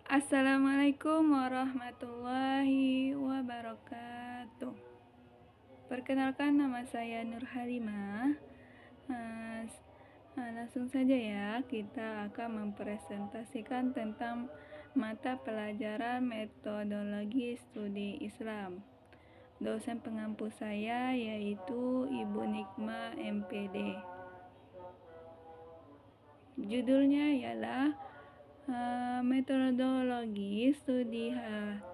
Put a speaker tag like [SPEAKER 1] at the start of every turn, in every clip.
[SPEAKER 1] Assalamualaikum warahmatullahi wabarakatuh. Perkenalkan, nama saya Nur Halimah. Langsung saja ya, kita akan mempresentasikan tentang mata pelajaran metodologi studi Islam. Dosen pengampu saya yaitu Ibu Nikma MPD. Judulnya ialah metodologi studi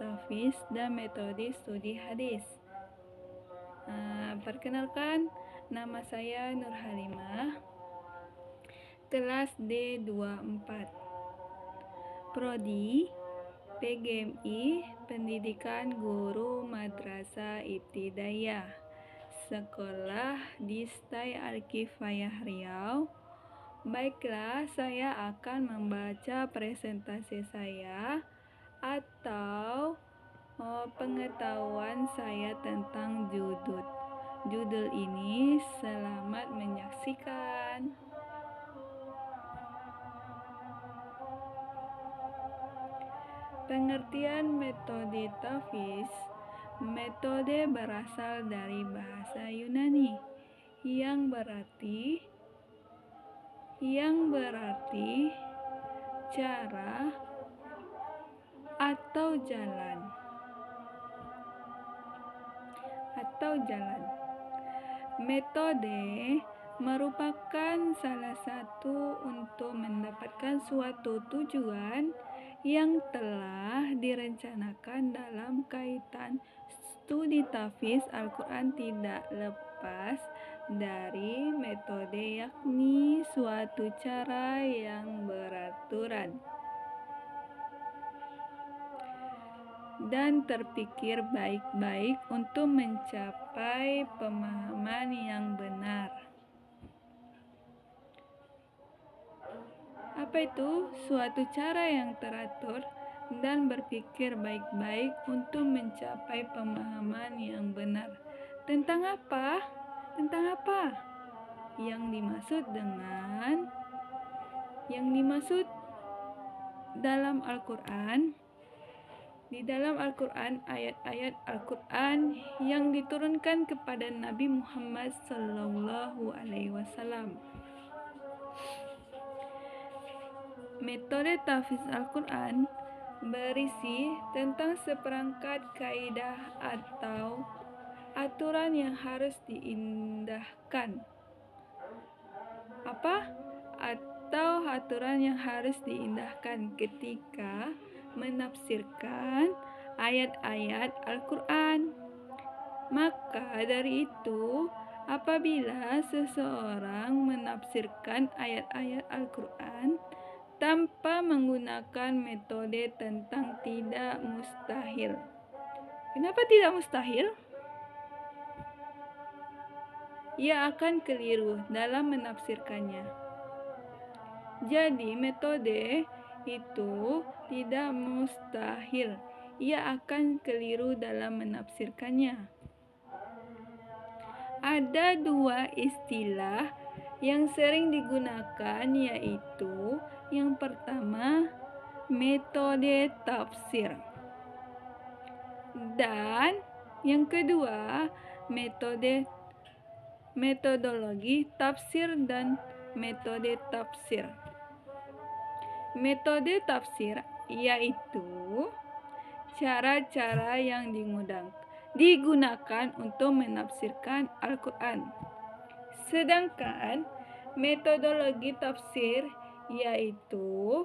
[SPEAKER 1] tahfiz dan metode studi hadis. Perkenalkan, nama saya Nur Halimah, kelas D24, Prodi PGMI Pendidikan Guru Madrasah Ibtidaiyah, Sekolah di Stai Al-Kifayah Riau. Baiklah, saya akan membaca presentasi saya atau pengetahuan saya tentang judul ini. Selamat menyaksikan. Pengertian metode tahfiz. Metode berasal dari bahasa Yunani yang berarti cara atau jalan. Metode merupakan salah satu untuk mendapatkan suatu tujuan yang telah direncanakan dalam kaitan studi tahfiz Al-Quran, tidak lepas dari metode, yakni suatu cara yang beraturan dan terpikir baik-baik untuk mencapai pemahaman yang benar. Apa itu? Suatu cara yang teratur dan berpikir baik-baik untuk mencapai pemahaman yang benar. Tentang apa? Yang dimaksud dalam Al-Quran. Di dalam Al-Quran, ayat-ayat Al-Quran yang diturunkan kepada Nabi Muhammad SAW. Metode tahfiz Al-Quran berisi tentang seperangkat kaidah atau aturan yang harus diindahkan. Atau aturan yang harus diindahkan ketika menafsirkan ayat-ayat Al-Quran. Maka dari itu, apabila seseorang menafsirkan ayat-ayat Al-Quran tanpa menggunakan metode tentang tidak mustahil. Kenapa tidak mustahil? Ia akan keliru dalam menafsirkannya. Jadi metode itu tidak mustahil, ia akan keliru dalam menafsirkannya. Ada dua istilah yang sering digunakan, yaitu yang pertama metode tafsir dan yang kedua metodologi tafsir dan metode tafsir. Metode tafsir yaitu cara-cara yang digunakan untuk menafsirkan Al-Quran. Sedangkan metodologi tafsir yaitu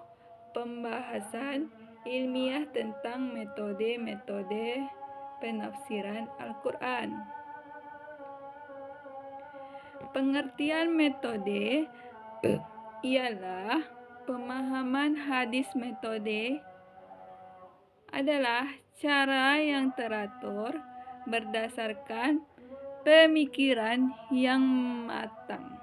[SPEAKER 1] pembahasan ilmiah tentang metode-metode penafsiran Al-Quran. Pengertian metode ialah pemahaman hadis. Metode adalah cara yang teratur berdasarkan pemikiran yang matang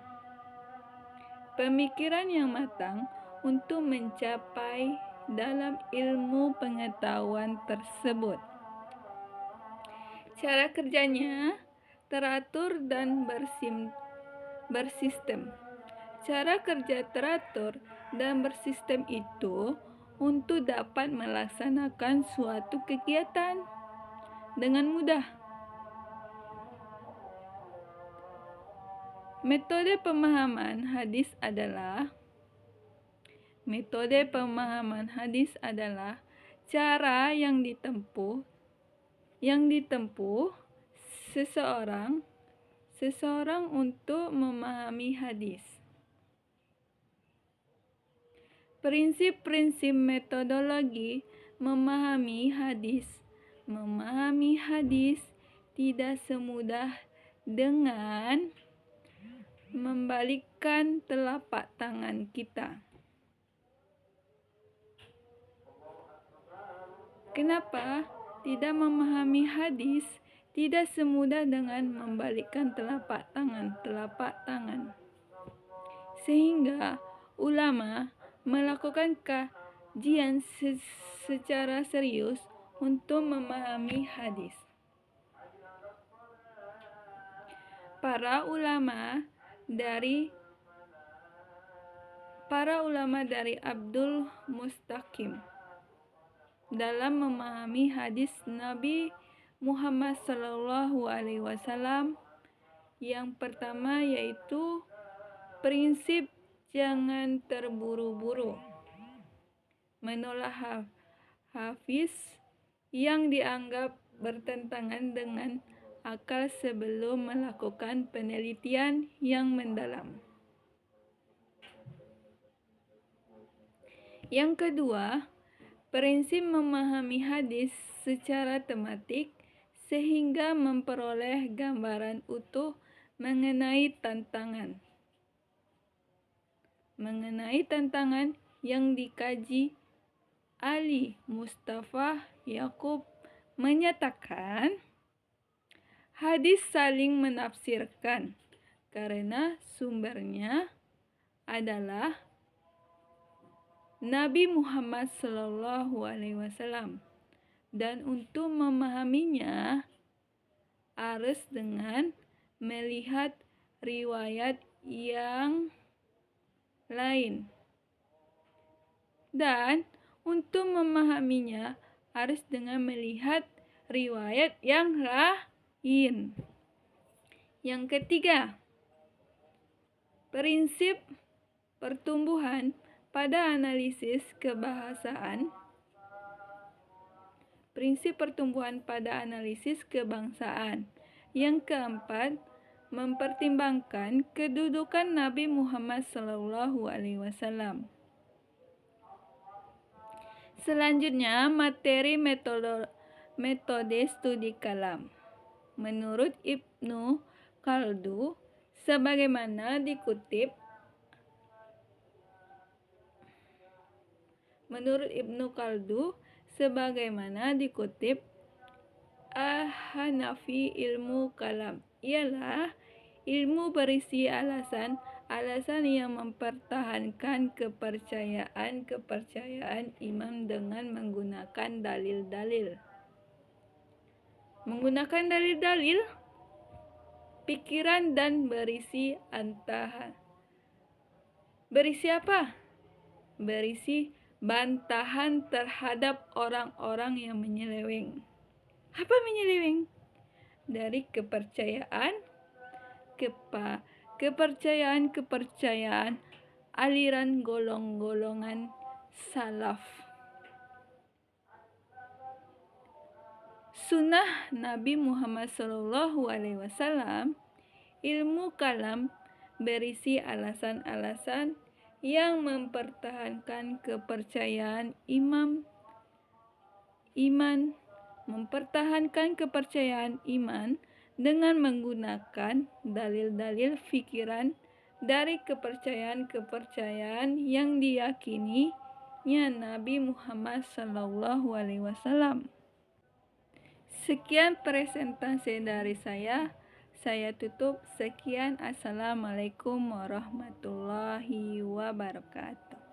[SPEAKER 1] untuk mencapai dalam ilmu pengetahuan tersebut. Cara kerjanya teratur dan bersistem. Cara kerja teratur dan bersistem itu untuk dapat melaksanakan suatu kegiatan dengan mudah. Metode pemahaman hadis adalah cara yang ditempuh seseorang untuk memahami hadis. Prinsip-prinsip metodologi memahami hadis tidak semudah dengan membalikkan telapak tangan kita. Kenapa tidak memahami hadis tidak semudah dengan membalikkan telapak tangan? Sehingga ulama melakukan kajian secara serius untuk memahami hadis. Para ulama dari Abdul Mustaqim dalam memahami hadis Nabi Muhammad SAW. Yang pertama yaitu prinsip jangan terburu-buru, menolak hadis yang dianggap bertentangan dengan akal sebelum melakukan penelitian yang mendalam. Yang kedua, prinsip memahami hadis secara tematik sehingga memperoleh gambaran utuh mengenai tantangan yang dikaji. Ali Mustafa Yakub menyatakan, hadis saling menafsirkan karena sumbernya adalah Nabi Muhammad SAW, dan untuk memahaminya harus dengan melihat riwayat yang lain, dan untuk memahaminya harus dengan melihat riwayat yang lain. Yang ketiga, prinsip pertumbuhan pada analisis kebahasaan. Yang keempat, mempertimbangkan kedudukan Nabi Muhammad SAW. Selanjutnya, materi metode studi kalam. Menurut Ibnu Khaldun, sebagaimana dikutip Hanafi, ilmu kalam ialah ilmu berisi alasan yang mempertahankan kepercayaan imam dengan menggunakan dalil-dalil. Pikiran dan berisi apa? Berisi bantahan terhadap orang-orang yang menyeleweng. Apa menyeleweng? Dari kepercayaan aliran golongan salaf. Sunnah Nabi Muhammad SAW, ilmu kalam berisi alasan-alasan yang mempertahankan kepercayaan iman dengan menggunakan dalil-dalil pikiran dari kepercayaan yang diyakininya Nabi Muhammad SAW. Sekian presentasi dari saya tutup. Sekian, assalamualaikum warahmatullahi wabarakatuh.